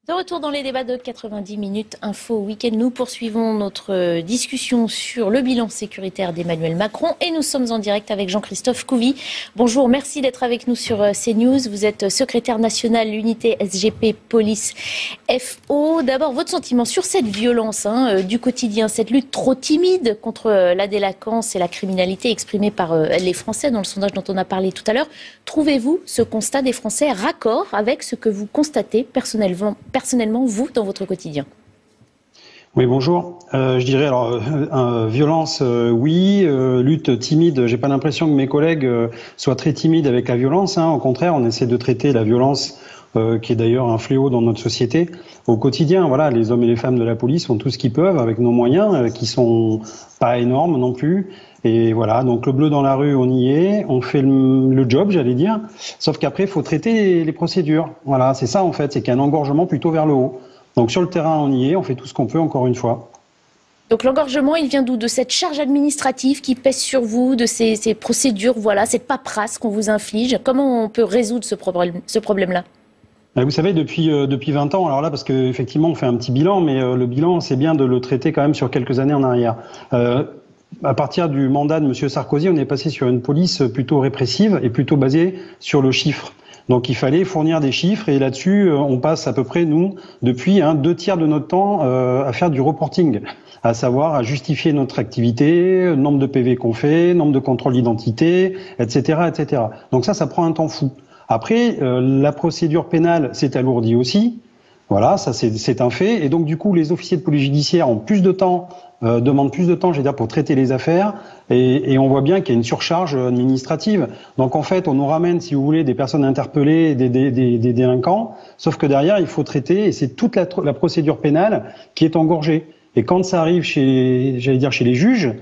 De retour dans les débats de 90 minutes Info Week-end, nous poursuivons notre discussion sur le bilan sécuritaire d'Emmanuel Macron et nous sommes en direct avec Jean-Christophe Couvi. Bonjour, merci d'être avec nous sur CNews. Vous êtes secrétaire national l'unité SGP Police FO. D'abord, votre sentiment sur cette violence du quotidien, cette lutte trop timide contre la délinquance et la criminalité exprimée par les Français dans le sondage dont on a parlé tout à l'heure. Trouvez-vous ce constat des Français raccord avec ce que vous constatez personnellement, vous, dans votre quotidien? Oui, bonjour. Je dirais alors violence, oui. Lutte timide. J'ai pas l'impression que mes collègues soient très timides avec la violence. Au contraire, on essaie de traiter la violence, qui est d'ailleurs un fléau dans notre société, au quotidien. Voilà, les hommes et les femmes de la police font tout ce qu'ils peuvent avec nos moyens, qui sont pas énormes non plus. Et voilà, donc le bleu dans la rue, on y est, on fait le job, j'allais dire. Sauf qu'après, il faut traiter les procédures. Voilà, c'est ça en fait, c'est qu'il y a un engorgement plutôt vers le haut. Donc sur le terrain, on y est, on fait tout ce qu'on peut, encore une fois. Donc l'engorgement, il vient d'où? De cette charge administrative qui pèse sur vous, de ces procédures, voilà, cette paperasse qu'on vous inflige. Comment on peut résoudre ce problème-là? Vous savez, depuis 20 ans, alors là, parce qu'effectivement, on fait un petit bilan, mais le bilan, c'est bien de le traiter quand même sur quelques années en arrière. À partir du mandat de M. Sarkozy, on est passé sur une police plutôt répressive et plutôt basée sur le chiffre. Donc il fallait fournir des chiffres et là-dessus, on passe à peu près, nous, depuis 2/3 de notre temps à faire du reporting, à savoir à justifier notre activité, nombre de PV qu'on fait, nombre de contrôles d'identité, etc., etc. Donc ça prend un temps fou. Après, la procédure pénale s'est alourdie aussi. Voilà, ça c'est un fait. Et donc du coup, les officiers de police judiciaire ont plus de temps, demandent plus de temps, j'allais dire, pour traiter les affaires. Et on voit bien qu'il y a une surcharge administrative. Donc en fait, on nous ramène, si vous voulez, des personnes interpellées, des délinquants. Sauf que derrière, il faut traiter, et c'est toute la procédure pénale qui est engorgée. Et quand ça arrive chez les juges,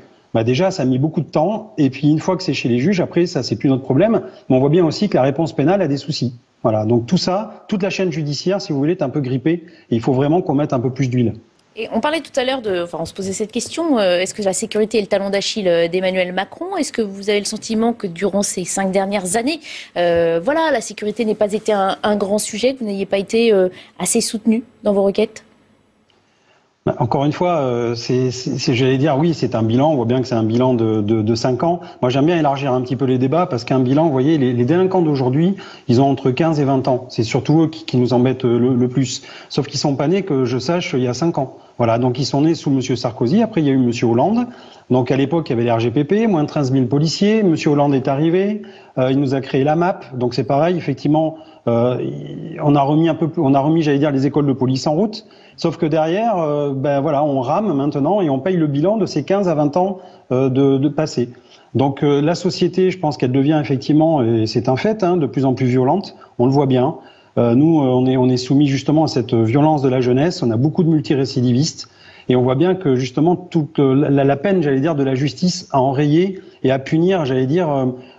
déjà, ça a mis beaucoup de temps. Et puis une fois que c'est chez les juges, après, ça c'est plus notre problème. Mais on voit bien aussi que la réponse pénale a des soucis. Voilà, donc tout ça, toute la chaîne judiciaire, si vous voulez, est un peu grippée. Et il faut vraiment qu'on mette un peu plus d'huile. Et on parlait tout à l'heure on se posait cette question, est-ce que la sécurité est le talon d'Achille d'Emmanuel Macron? Est-ce que vous avez le sentiment que durant ces 5 dernières années, la sécurité n'ait pas été un grand sujet, que vous n'ayez pas été assez soutenu dans vos requêtes? Encore une fois, j'allais dire, oui, c'est un bilan. On voit bien que c'est un bilan de 5 ans. Moi, j'aime bien élargir un petit peu les débats parce qu'un bilan, vous voyez, les délinquants d'aujourd'hui, ils ont entre 15 et 20 ans. C'est surtout eux qui nous embêtent le plus. Sauf qu'ils sont pas nés, que je sache, il y a 5 ans. Voilà, donc ils sont nés sous M. Sarkozy. Après, il y a eu M. Hollande. Donc à l'époque, il y avait les RGPP, moins de 13 000 policiers. M. Hollande est arrivé. Il nous a créé la MAP. Donc c'est pareil, effectivement, on a remis, j'allais dire, les écoles de police en route. Sauf que derrière, on rame maintenant et on paye le bilan de ces 15 à 20 ans de passé. Donc la société, je pense qu'elle devient effectivement, et c'est un fait, de plus en plus violente. On le voit bien. Nous, on est soumis justement à cette violence de la jeunesse. On a beaucoup de multirécidivistes. Et on voit bien que justement toute la peine, j'allais dire, de la justice à enrayer et à punir, j'allais dire,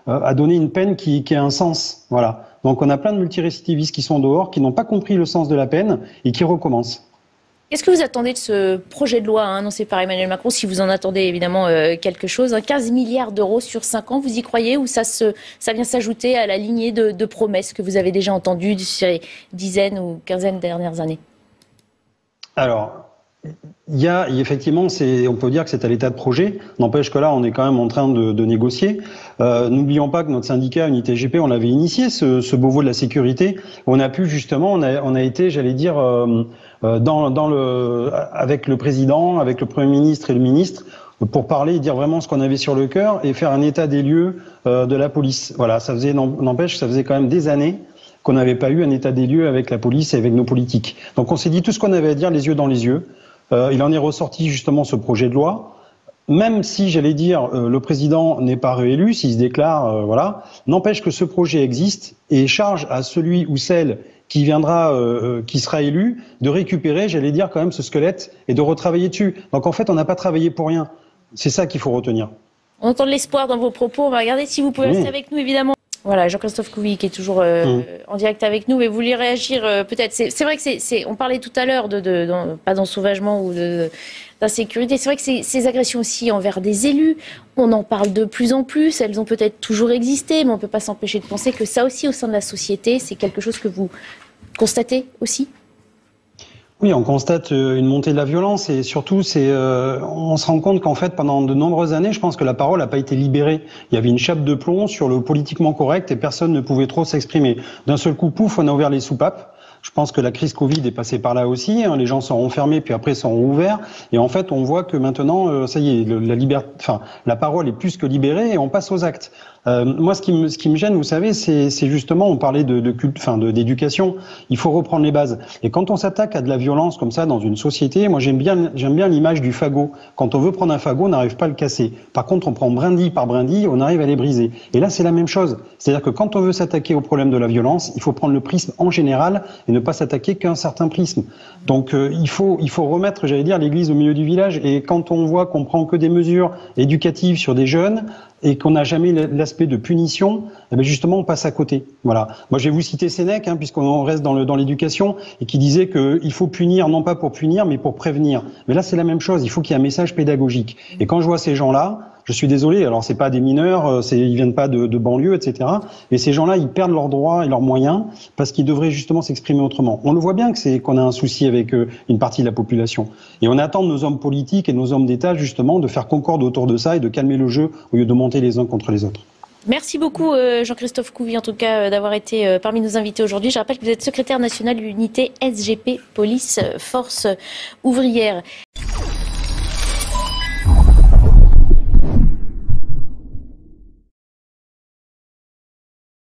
à donner une peine qui a un sens. Voilà. Donc on a plein de multirécidivistes qui sont dehors, qui n'ont pas compris le sens de la peine et qui recommencent. Qu'est-ce que vous attendez de ce projet de loi annoncé par Emmanuel Macron, si vous en attendez évidemment quelque chose? 15 milliards d'euros sur 5 ans, vous y croyez, ou ça vient s'ajouter à la lignée de promesses que vous avez déjà entendues sur les dizaines ou quinzaines dernières années? Alors, il y a effectivement, on peut dire que c'est à l'état de projet. N'empêche que là, on est quand même en train de négocier. N'oublions pas que notre syndicat Unité SGP, on l'avait initié, ce Beauvau de la sécurité. On a pu justement, on a été, j'allais dire, avec le président, avec le Premier ministre et le ministre, pour parler et dire vraiment ce qu'on avait sur le cœur et faire un état des lieux de la police. Voilà, ça faisait quand même des années qu'on n'avait pas eu un état des lieux avec la police et avec nos politiques. Donc on s'est dit tout ce qu'on avait à dire les yeux dans les yeux. Il en est ressorti justement ce projet de loi. Même si, j'allais dire, le président n'est pas réélu, s'il se déclare, n'empêche que ce projet existe et charge à celui ou celle qui sera élu, de récupérer, j'allais dire, quand même ce squelette et de retravailler dessus. Donc en fait, on n'a pas travaillé pour rien. C'est ça qu'il faut retenir. On entend de l'espoir dans vos propos. On va regarder si vous pouvez rester avec nous, évidemment. Voilà, Jean-Christophe Couvi qui est toujours en direct avec nous. Mais vous vouliez réagir peut-être. C'est vrai que on parlait tout à l'heure pas d'ensauvagement ou d'insécurité. C'est vrai que ces agressions aussi envers des élus, on en parle de plus en plus. Elles ont peut-être toujours existé, mais on ne peut pas s'empêcher de penser que ça aussi, au sein de la société, c'est quelque chose que vous constatez aussi. Oui, on constate une montée de la violence et surtout, on se rend compte qu'en fait, pendant de nombreuses années, je pense que la parole n'a pas été libérée. Il y avait une chape de plomb sur le politiquement correct et personne ne pouvait trop s'exprimer. D'un seul coup, pouf, on a ouvert les soupapes. Je pense que la crise Covid est passée par là aussi. Les gens sont renfermés, puis après sont ouverts. Et en fait, on voit que maintenant, ça y est, la parole est plus que libérée et on passe aux actes. Moi, ce qui me gêne, vous savez, c'est justement, on parlait d'éducation. Il faut reprendre les bases. Et quand on s'attaque à de la violence comme ça dans une société, moi j'aime bien l'image du fagot. Quand on veut prendre un fagot, on n'arrive pas à le casser. Par contre, on prend brindille par brindille, on arrive à les briser. Et là, c'est la même chose. C'est-à-dire que quand on veut s'attaquer au problème de la violence, il faut prendre le prisme en général et ne pas s'attaquer qu'à un certain prisme. Donc, il faut remettre, j'allais dire, l'église au milieu du village. Et quand on voit qu'on prend que des mesures éducatives sur des jeunes, et qu'on n'a jamais l'aspect de punition, eh bien justement on passe à côté. Voilà. Moi je vais vous citer Sénèque, puisqu'on reste dans l'éducation, et qui disait qu'il faut punir non pas pour punir, mais pour prévenir. Mais là c'est la même chose. Il faut qu'il y ait un message pédagogique. Et quand je vois ces gens-là, je suis désolé. Alors c'est pas des mineurs, ils viennent pas de banlieue, etc. Et ces gens-là, ils perdent leurs droits et leurs moyens parce qu'ils devraient justement s'exprimer autrement. On le voit bien que qu'on a un souci avec une partie de la population. Et on attend de nos hommes politiques et de nos hommes d'État justement de faire concorde autour de ça et de calmer le jeu au lieu de monter les uns contre les autres. Merci beaucoup Jean-Christophe Couvi en tout cas d'avoir été parmi nos invités aujourd'hui. Je rappelle que vous êtes secrétaire national de l'unité SGP Police Force Ouvrière.